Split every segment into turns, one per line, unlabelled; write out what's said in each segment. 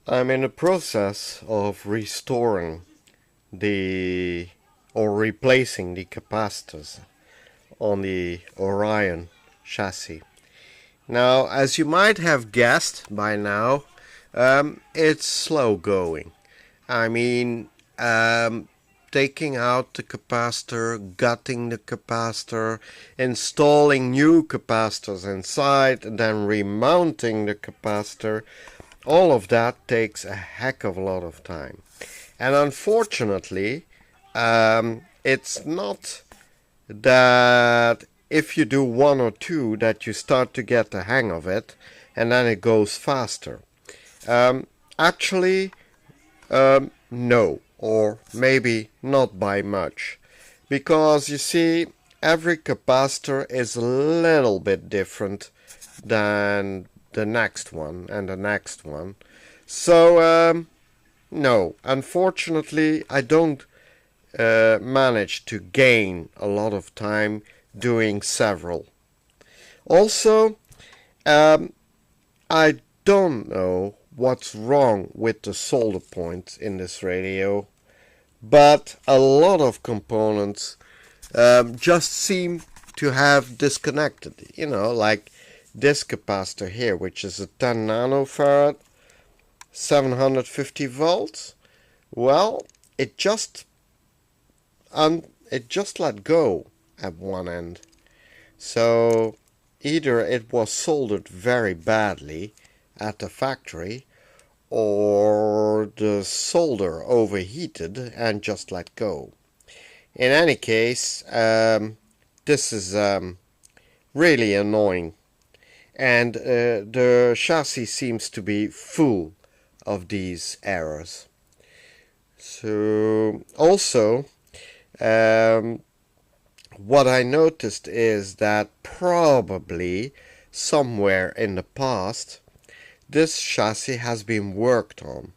I'm in the process of restoring or replacing the capacitors on the Orion chassis. Now, as you might have guessed by now, it's slow going. I mean, taking out the capacitor, gutting the capacitor, installing new capacitors inside, and then remounting the capacitor. All of that takes a heck of a lot of time. And unfortunately, it's not that if you do one or two that you start to get the hang of it and then it goes faster. Actually, no, or maybe not by much. Because you see, every capacitor is a little bit different than the next one and the next one. So, no, unfortunately, I don't manage to gain a lot of time doing several. Also, I don't know what's wrong with the solder points in this radio, but a lot of components just seem to have disconnected. You know, like this capacitor here, which is a 10 nanofarad, 750 volts. Well, it just let go at one end. So either it was soldered very badly at the factory, or the solder overheated and just let go. In any case, this is really annoying, and the chassis seems to be full of these errors. So also, what I noticed is that probably somewhere in the past this chassis has been worked on,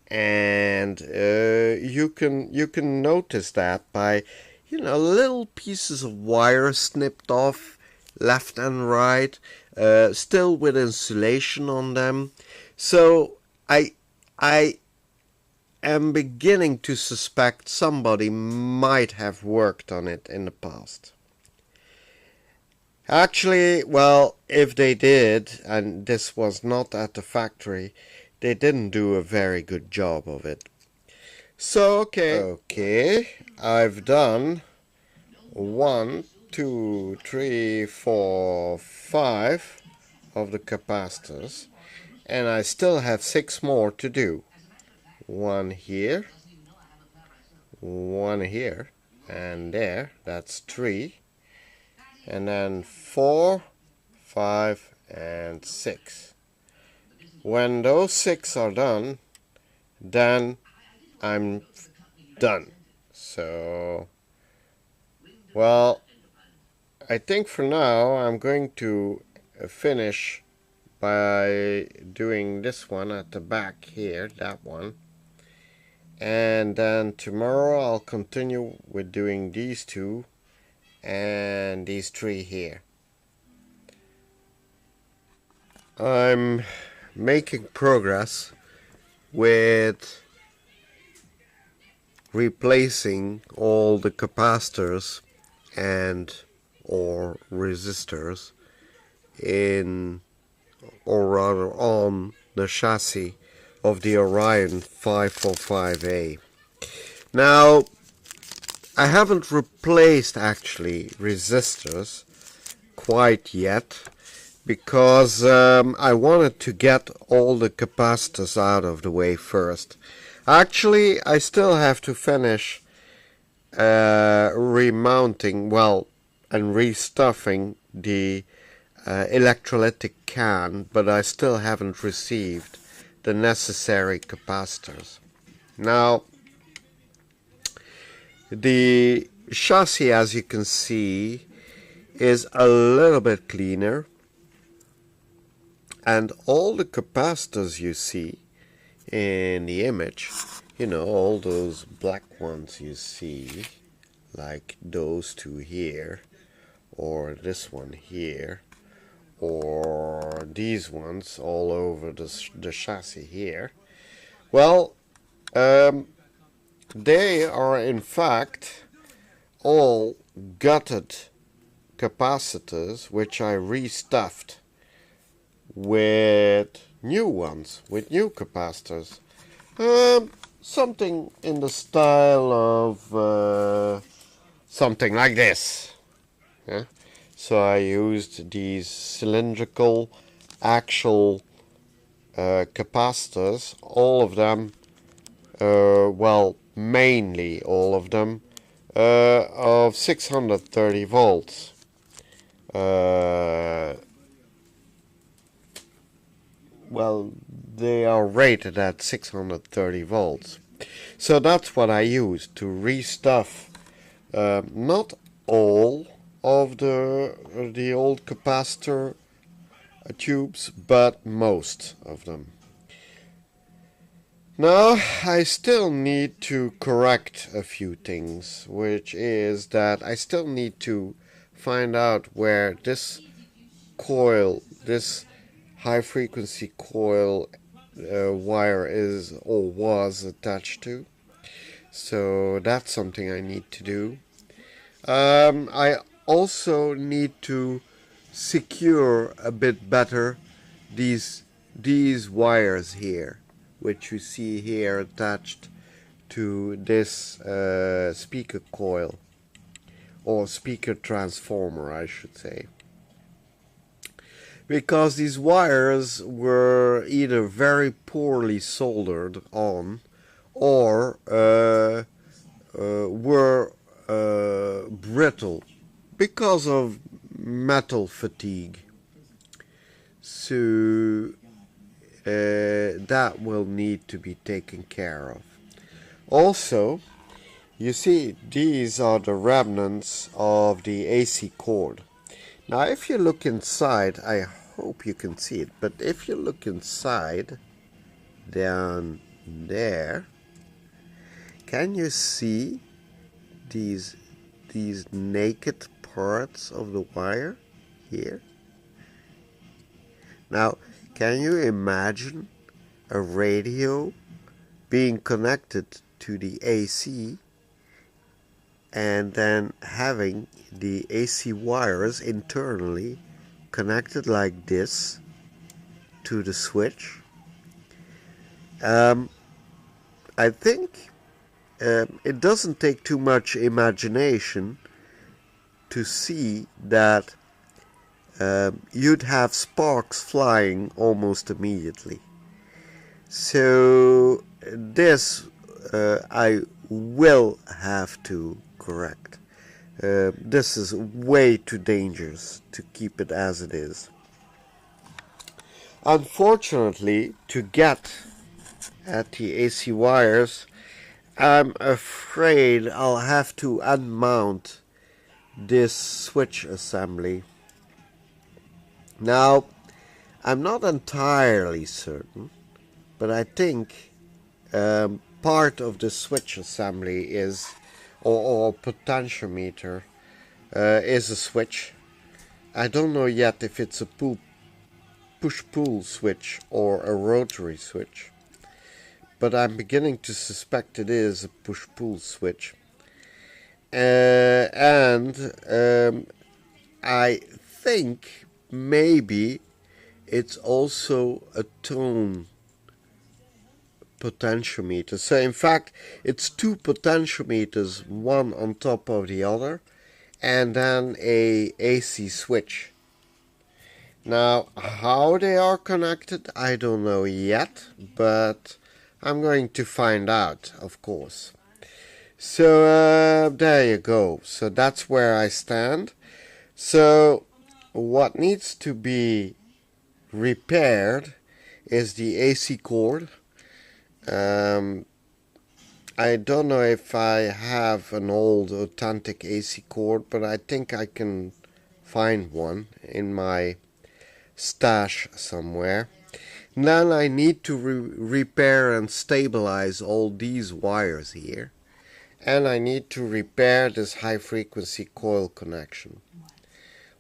and you can notice that by little pieces of wire snipped off left and right, still with insulation on them. So I am beginning to suspect somebody might have worked on it in the past. Actually, well, if they did, and this was not at the factory, they didn't do a very good job of it. So, okay, I've done 1, 2, 3, 4, 5 of the capacitors, and I still have 6 more to do. One here, one here, and there, that's 3. And then 4, 5, and 6. When those 6 are done, then I'm done. So, well, I think for now I'm going to finish by doing this one at the back here, that one. And then tomorrow I'll continue with doing these 2 and these 3 here. I'm making progress with replacing all the capacitors and or resistors in, or rather on, the chassis of the Orion 545A. Now, I haven't replaced actually resistors quite yet, because I wanted to get all the capacitors out of the way first. Actually, I still have to finish remounting, well, and restuffing the electrolytic can, but I still haven't received the necessary capacitors. Now, the chassis, as you can see, is a little bit cleaner, and all the capacitors you see in the image, all those black ones you see, like those 2 here, or this one here, or these ones all over the chassis here, Well, they are in fact all gutted capacitors which I restuffed with new ones, with new capacitors. Something in the style of something like this. Yeah? So I used these cylindrical actual capacitors, all of them, well, mainly all of them, of 630 volts. Well, they are rated at 630 volts. So that's what I used to restuff not all of the old capacitor tubes, but most of them. Now, I still need to correct a few things, which is that I still need to find out where this coil, this high frequency coil wire is or was attached to. So that's something I need to do. I also need to secure a bit better these wires here, which you see here attached to this speaker coil, or speaker transformer I should say, because these wires were either very poorly soldered on or were brittle because of metal fatigue. So that will need to be taken care of. Also, you see, these are the remnants of the AC cord. Now, if you look inside, I hope you can see it, but if you look inside, down there, can you see these naked parts of the wire here? Now, can you imagine a radio being connected to the AC and then having the AC wires internally connected like this to the switch? I think it doesn't take too much imagination to see that you'd have sparks flying almost immediately. So this I will have to correct. This is way too dangerous to keep it as it is. Unfortunately, to get at the AC wires, I'm afraid I'll have to unmount this switch assembly. Now, I'm not entirely certain, but I think part of the switch assembly is, or potentiometer, is a switch. I don't know yet if it's a push-pull switch or a rotary switch, but I'm beginning to suspect it is a push-pull switch. And I think maybe it's also a tone potentiometer. So in fact, it's two potentiometers, one on top of the other, and then a AC switch. Now, how they are connected, I don't know yet, but I'm going to find out, of course. So there you go. So that's where I stand. So what needs to be repaired is the AC cord. I don't know if I have an old authentic AC cord, but I think I can find one in my stash somewhere. And then I need to repair and stabilize all these wires here. And I need to repair this high frequency coil connection.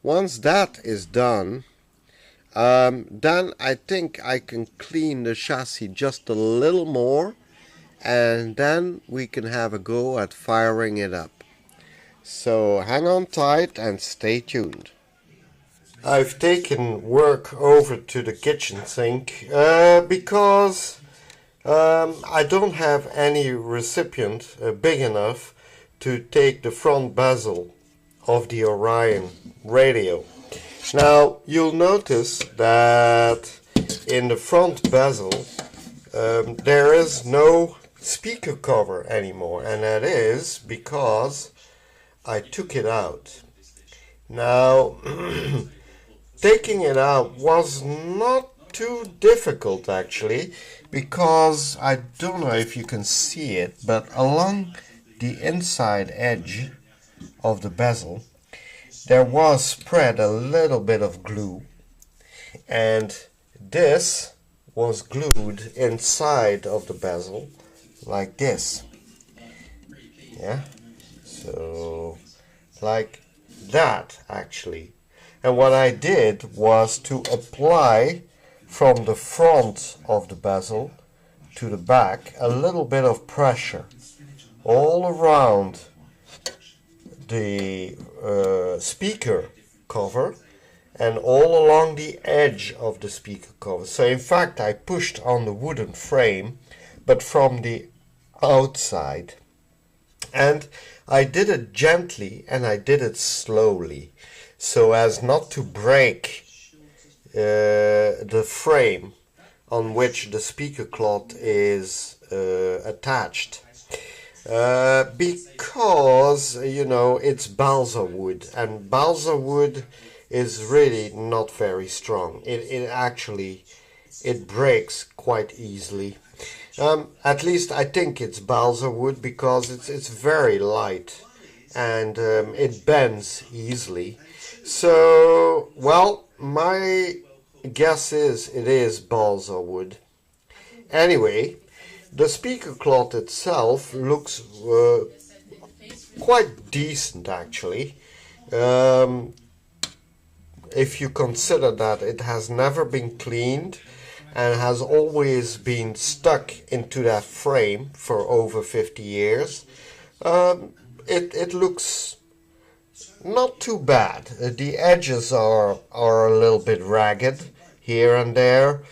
Once that is done, Then I think I can clean the chassis just a little more, and then we can have a go at firing it up. So hang on tight and stay tuned. I've taken work over to the kitchen sink because I don't have any recipient big enough to take the front bezel of the Orion radio. Now you'll notice that in the front bezel there is no speaker cover anymore, and that is because I took it out. Now taking it out was not too difficult actually, because I don't know if you can see it, but along the inside edge of the bezel there was spread a little bit of glue, and this was glued inside of the bezel like this. Yeah, so like that actually. And what I did was to apply from the front of the bezel to the back a little bit of pressure all around the speaker cover and all along the edge of the speaker cover. So in fact I pushed on the wooden frame, but from the outside, and I did it gently and I did it slowly so as not to break the frame on which the speaker cloth is attached. Because you know it's balsa wood, and balsa wood is really not very strong. It actually breaks quite easily. At least I think it's balsa wood because it's very light and it bends easily. So well, my guess is it is balsa wood. Anyway, the speaker cloth itself looks quite decent actually, if you consider that it has never been cleaned and has always been stuck into that frame for over 50 years. It looks not too bad. The edges are a little bit ragged here and there,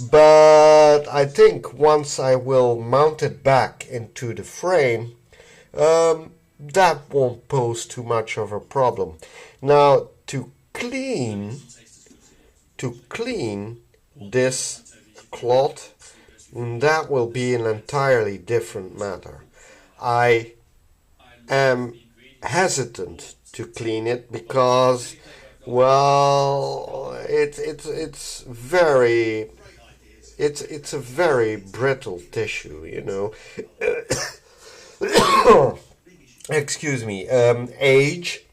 but I think once I will mount it back into the frame, that won't pose too much of a problem. Now to clean this cloth, that will be an entirely different matter. I am hesitant to clean it because, well, it's a very brittle tissue, you know. Excuse me. Age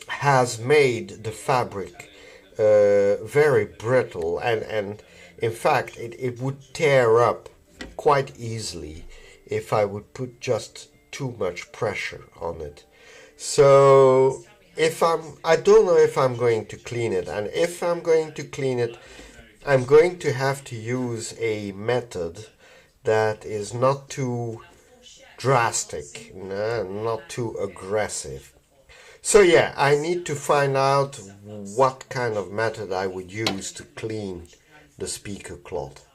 has made the fabric very brittle, and in fact it would tear up quite easily if I would put just too much pressure on it. So I don't know if I'm going to clean it, and if I'm going to clean it, I'm going to have to use a method that is not too drastic, not too aggressive. So yeah, I need to find out what kind of method I would use to clean the speaker cloth,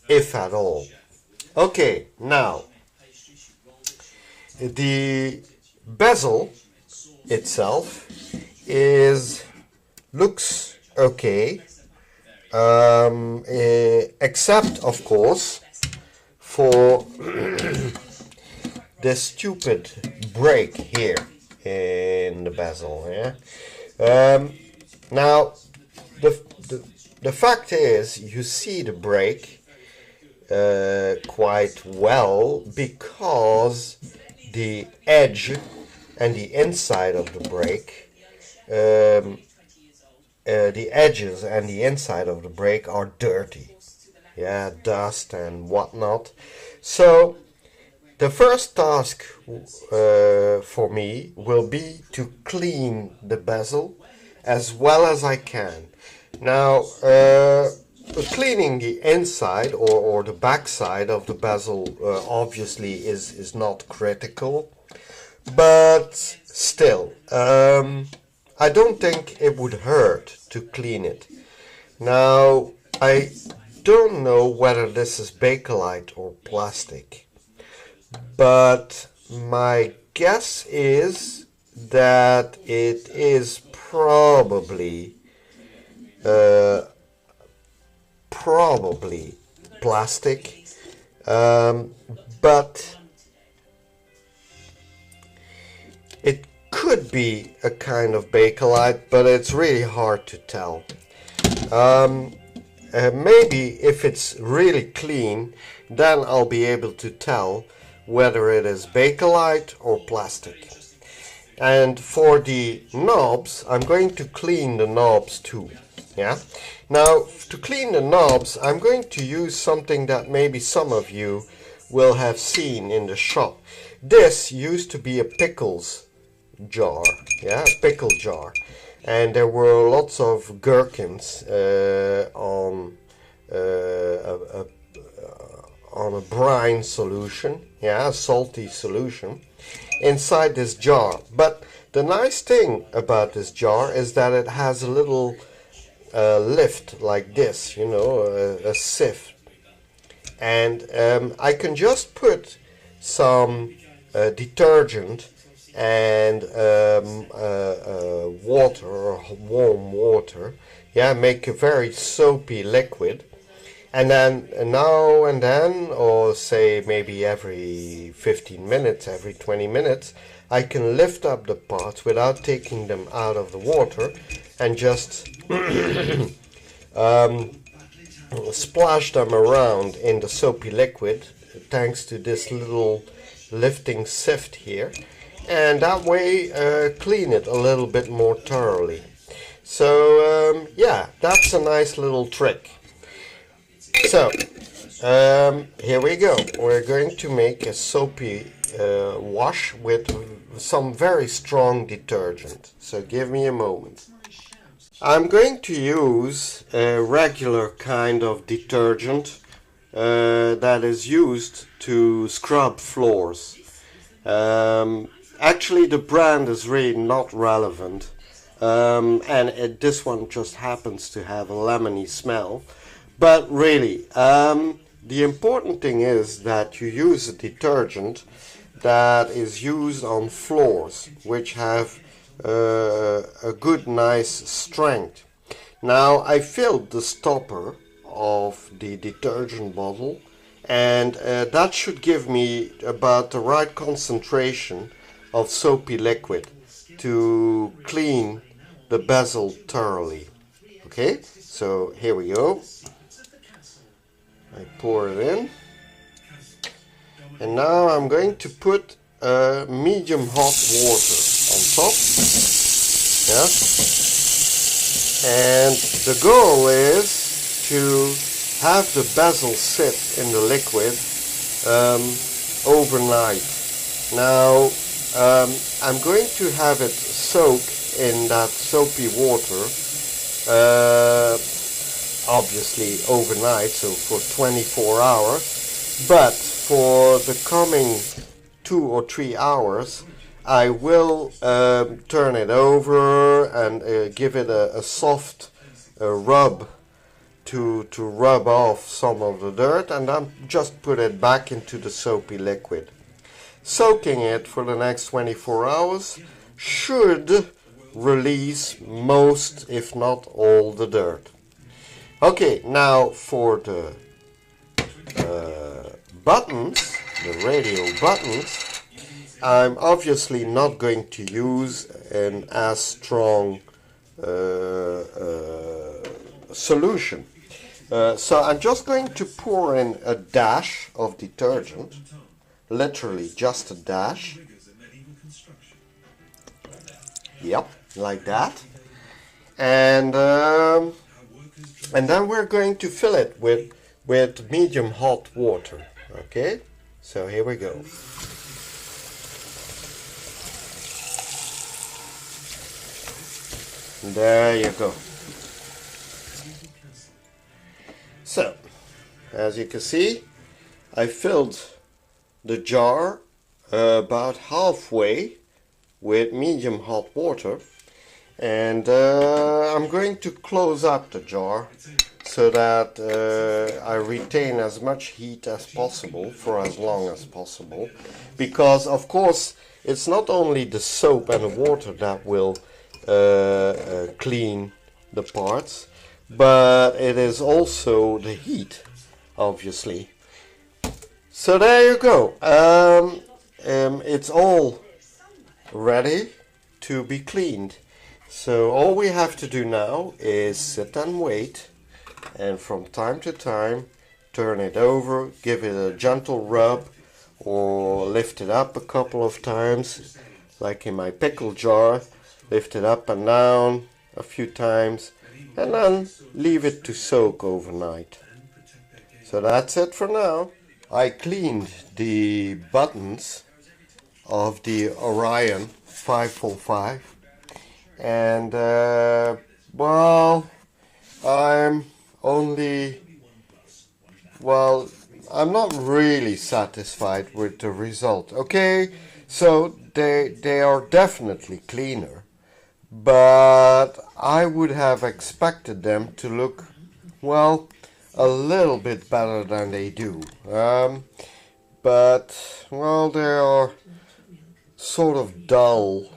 if at all. Okay, now the bezel itself looks okay, except of course for this stupid break here in the bezel. Yeah. Now the fact is, you see the break quite well because the edge and the inside of the break, the edges and the inside of the break are dirty. Yeah, dust and whatnot. So the first task for me will be to clean the bezel as well as I can. Now, cleaning the inside or the back side of the bezel obviously is not critical, but still, I don't think it would hurt to clean it. Now, I don't know whether this is Bakelite or plastic, but my guess is that it is probably plastic, but it could be a kind of Bakelite, but it's really hard to tell. Maybe if it's really clean, then I'll be able to tell whether it is Bakelite or plastic. And for the knobs, I'm going to clean the knobs too. Yeah. Now, to clean the knobs, I'm going to use something that maybe some of you will have seen in the shop. This used to be a pickles jar, yeah, a pickle jar, and there were lots of gherkins on a brine solution, yeah, a salty solution inside this jar. But the nice thing about this jar is that it has a little lift like this, you know, a sieve, and I can just put some detergent and water or warm water, yeah, make a very soapy liquid, and then now and then, or say maybe every 15 minutes, every 20 minutes, I can lift up the parts without taking them out of the water and just splash them around in the soapy liquid thanks to this little lifting sieve here, and that way clean it a little bit more thoroughly. So yeah, that's a nice little trick. So here we go. We're going to make a soapy wash with some very strong detergent. So give me a moment. I'm going to use a regular kind of detergent that is used to scrub floors. Actually, the brand is really not relevant, and this one just happens to have a lemony smell. But really, the important thing is that you use a detergent that is used on floors which have a good, nice strength. Now, I filled the stopper of the detergent bottle, and that should give me about the right concentration of soapy liquid to clean the bezel thoroughly. Okay, so here we go. I pour it in, and now I'm going to put medium hot water on top. Yes, and the goal is to have the bezel sit in the liquid overnight. Now I'm going to have it soak in that soapy water, obviously overnight, so for 24 hours, but for the coming 2 or 3 hours I will turn it over and give it a soft rub to rub off some of the dirt, and then just put it back into the soapy liquid. Soaking it for the next 24 hours should release most, if not all, the dirt. Okay, now for the buttons, the radio buttons, I'm obviously not going to use an as strong solution. So I'm just going to pour in a dash of detergent, literally just a dash. Yep, like that. And then we're going to fill it with medium hot water. Okay, so here we go. There you go. So, as you can see, I filled the jar about halfway with medium hot water, and I'm going to close up the jar so that I retain as much heat as possible for as long as possible, because of course it's not only the soap and the water that will clean the parts, but it is also the heat, obviously. So there you go. It's all ready to be cleaned. So all we have to do now is sit and wait, and from time to time turn it over, give it a gentle rub, or lift it up a couple of times, like in my pickle jar. Lift it up and down a few times, and then leave it to soak overnight. So that's it for now. I cleaned the buttons of the Orion 545, and well, I'm not really satisfied with the result. Okay, so they are definitely cleaner, but I would have expected them to look, well, a little bit better than they do. But well, they are sort of dull,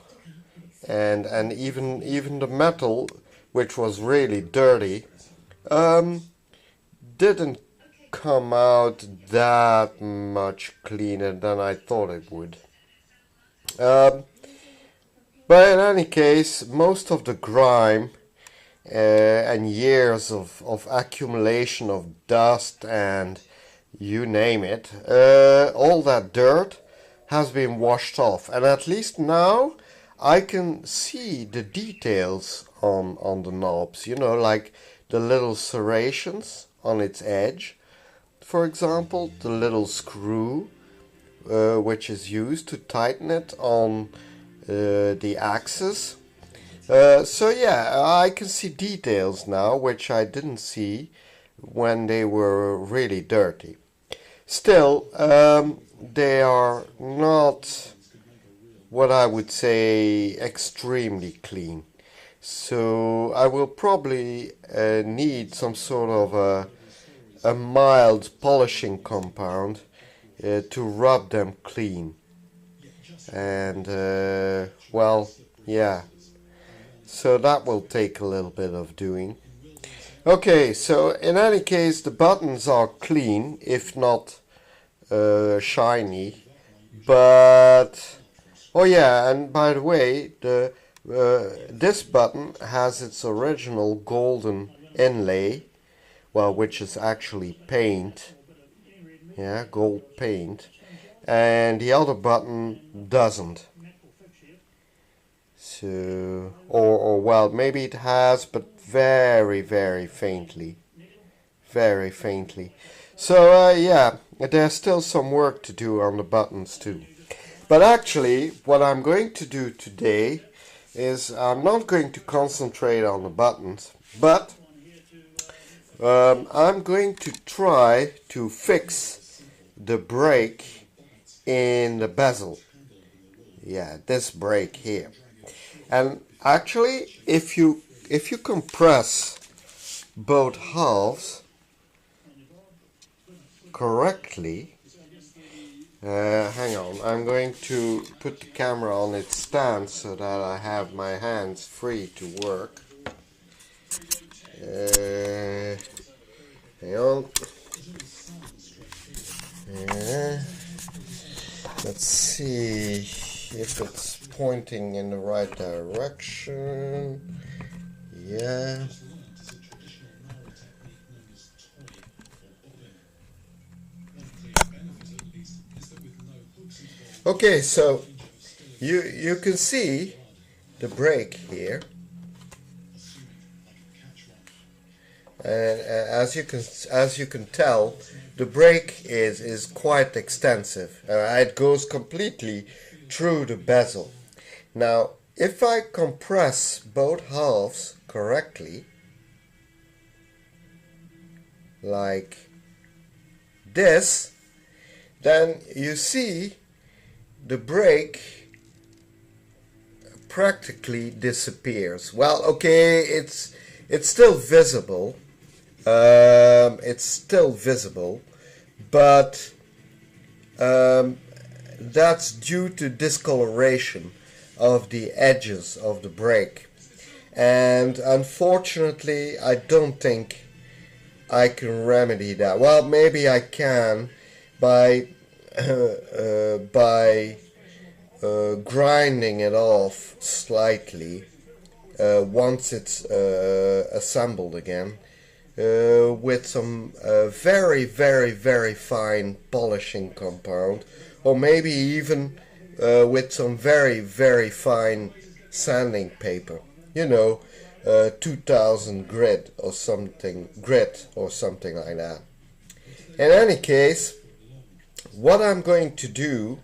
and even the metal, which was really dirty, didn't come out that much cleaner than I thought it would. But in any case, most of the grime and years of accumulation of dust and you name it, all that dirt has been washed off, and at least now I can see the details on the knobs, you know, like the little serrations on its edge, for example, the little screw which is used to tighten it on the axis. So yeah, I can see details now which I didn't see when they were really dirty. Still, they are not what I would say extremely clean. So I will probably need some sort of a mild polishing compound to rub them clean. And well, yeah. So that will take a little bit of doing. Okay, so in any case, the buttons are clean, if not shiny. But oh yeah, and by the way, this button has its original golden inlay, well, which is actually paint. Yeah, gold paint. And the other button doesn't. So, or well, maybe it has, but very, very faintly. Very faintly. So, yeah, there's still some work to do on the buttons too. But actually, what I'm going to do today is I'm not going to concentrate on the buttons, but I'm going to try to fix the brake in the bezel. Yeah, this brake here. And actually, if you compress both halves correctly, hang on, I'm going to put the camera on its stand so that I have my hands free to work. Hang on. Let's see if it's pointing in the right direction. Yeah. Okay, so you can see the brake here, and as you can tell, the brake is quite extensive. It goes completely through the bezel. Now, if I compress both halves correctly, like this, then you see the brake practically disappears. Well, okay, it's still visible. It's still visible, but that's due to discoloration of the edges of the brake, and unfortunately I don't think I can remedy that. Well, maybe I can by grinding it off slightly once it's assembled again with some very, very, very fine polishing compound, or maybe even with some very, very fine sanding paper. You know, 2000 grit or something like that. In any case, what I'm going to do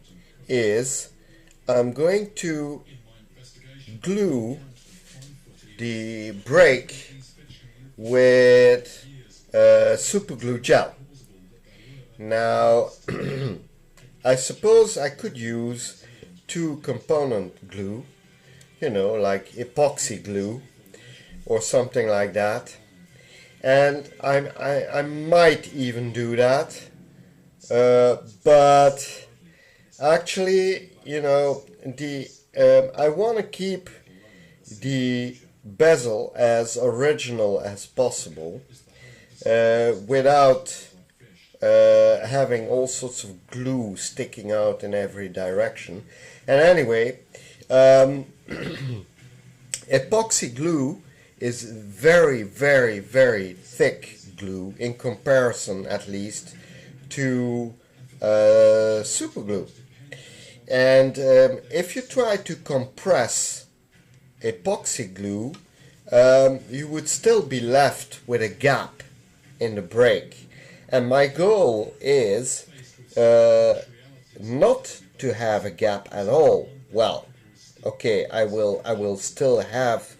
is I'm going to glue the brake with super glue gel. Now I suppose I could use 2-component glue, you know, like epoxy glue or something like that, and I might even do that, but actually, you know, I want to keep the bezel as original as possible without having all sorts of glue sticking out in every direction. And anyway, epoxy glue is very, very, very thick glue in comparison, at least, to super glue. And if you try to compress epoxy glue, you would still be left with a gap in the brake. And my goal is not to have a gap at all. Well, okay, I will still have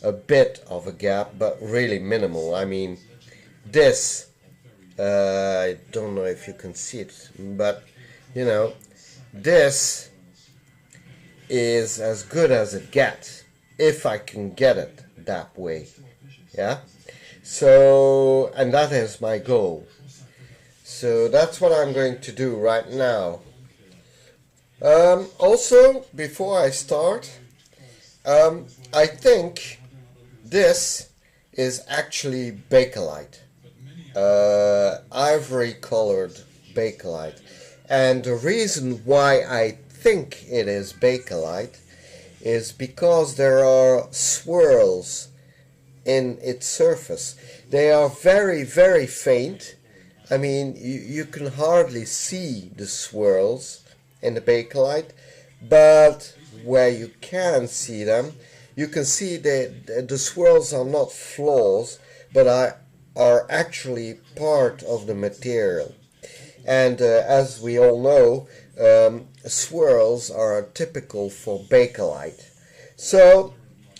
a bit of a gap, but really minimal. I mean, this, I don't know if you can see it, but you know, this is as good as it gets, if I can get it that way. Yeah, so, and that is my goal. So that's what I'm going to do right now. Also, before I start, I think this is actually Bakelite, ivory colored Bakelite. And the reason why I think it is Bakelite is because there are swirls in its surface. They are very, very faint. I mean, you can hardly see the swirls in the Bakelite, but where you can see them, you can see that the swirls are not flaws, but are actually part of the material. And as we all know, swirls are typical for Bakelite. So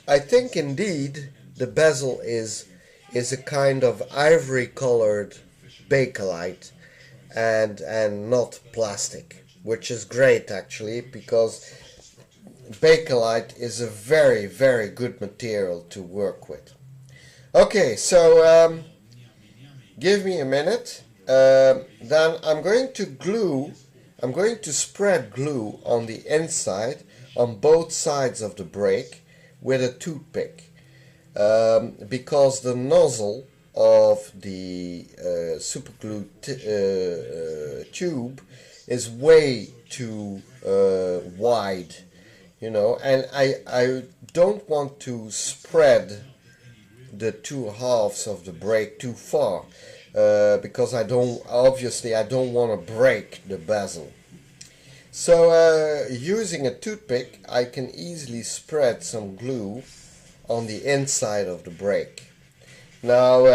I think indeed the bezel is a kind of ivory colored Bakelite and not plastic, which is great actually, because Bakelite is a very, very good material to work with. Okay, so give me a minute. Then I'm going to spread glue on the inside, on both sides of the brake, with a toothpick, because the nozzle of the super glue tube is way too wide, you know, and I don't want to spread the two halves of the brake too far, because I don't want to break the bezel. So using a toothpick, I can easily spread some glue on the inside of the brake. Now,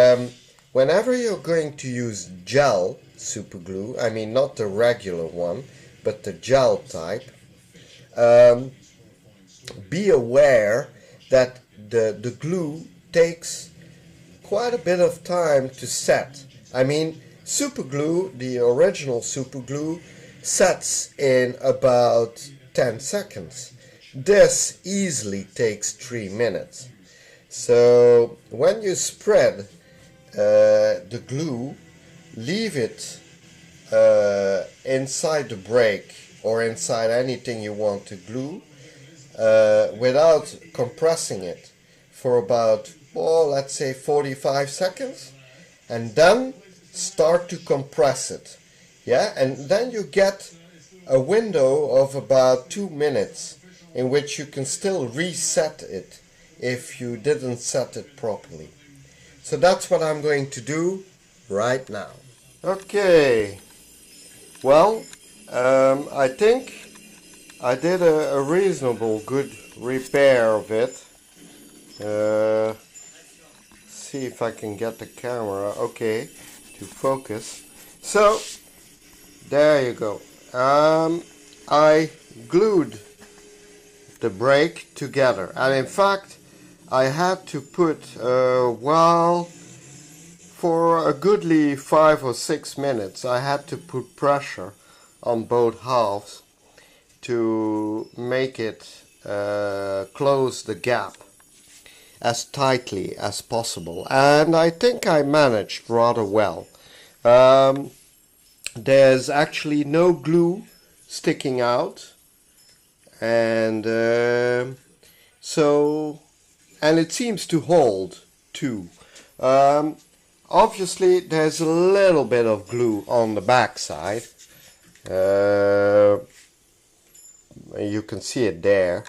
whenever you're going to use gel super glue, I mean not the regular one, but the gel type, be aware that the glue takes quite a bit of time to set. I mean, super glue, the original super glue, sets in about 10 seconds. This easily takes 3 minutes. So when you spread the glue, leave it inside the brake or inside anything you want to glue without compressing it for about, well, let's say 45 seconds, and then start to compress it. Yeah, and then you get a window of about 2 minutes in which you can still reset it if you didn't set it properly. So that's what I'm going to do right now. Okay, well, I think I did a reasonable good repair of it. See if I can get the camera okay to focus. So there you go. I glued the brake together, and in fact I had to put well, for a goodly 5 or 6 minutes I had to put pressure on both halves to make it close the gap as tightly as possible, and I think I managed rather well. There's actually no glue sticking out, and and it seems to hold too. Obviously there's a little bit of glue on the back side. You can see it there,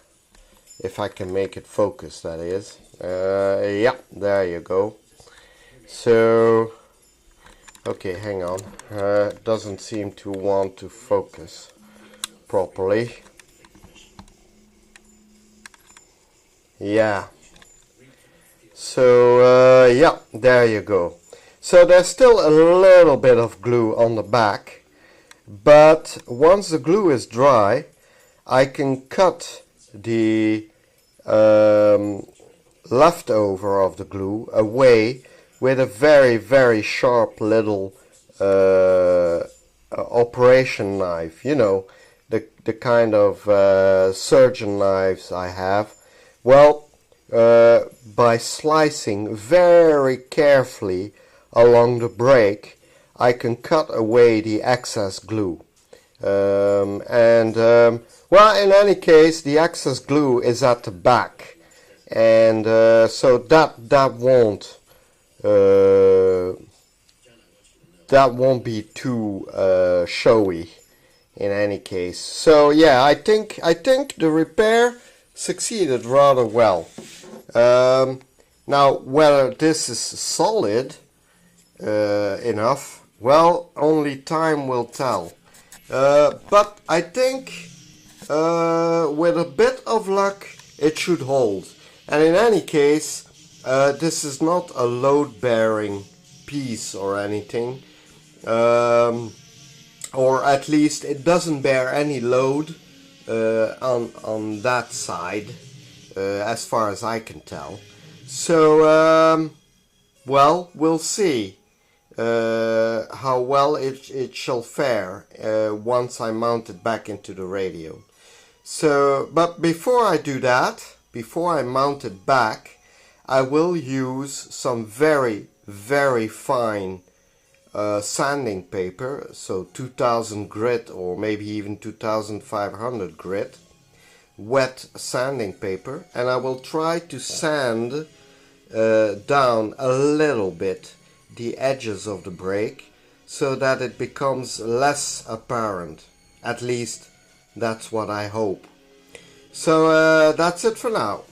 if I can make it focus, that is. Yeah, there you go. So okay, hang on, doesn't seem to want to focus properly. Yeah, so yeah, there you go. So there's still a little bit of glue on the back, but once the glue is dry I can cut the leftover of the glue away with a very sharp little operation knife, you know, the kind of surgeon knives I have. Well, by slicing very carefully along the brake I can cut away the excess glue. Well, in any case, the excess glue is at the back, and so that won't be too showy in any case. So yeah, I think the repair succeeded rather well. Now whether this is solid enough, well, only time will tell. But I think with a bit of luck it should hold. And in any case, this is not a load-bearing piece or anything, or at least it doesn't bear any load on that side, as far as I can tell. So well, we'll see how well it shall fare once I mount it back into the radio. So, but before I do that, before I mount it back, I will use some very fine sanding paper, so 2000 grit or maybe even 2500 grit, wet sanding paper, and I will try to sand down a little bit the edges of the brake so that it becomes less apparent. At least that's what I hope. So that's it for now.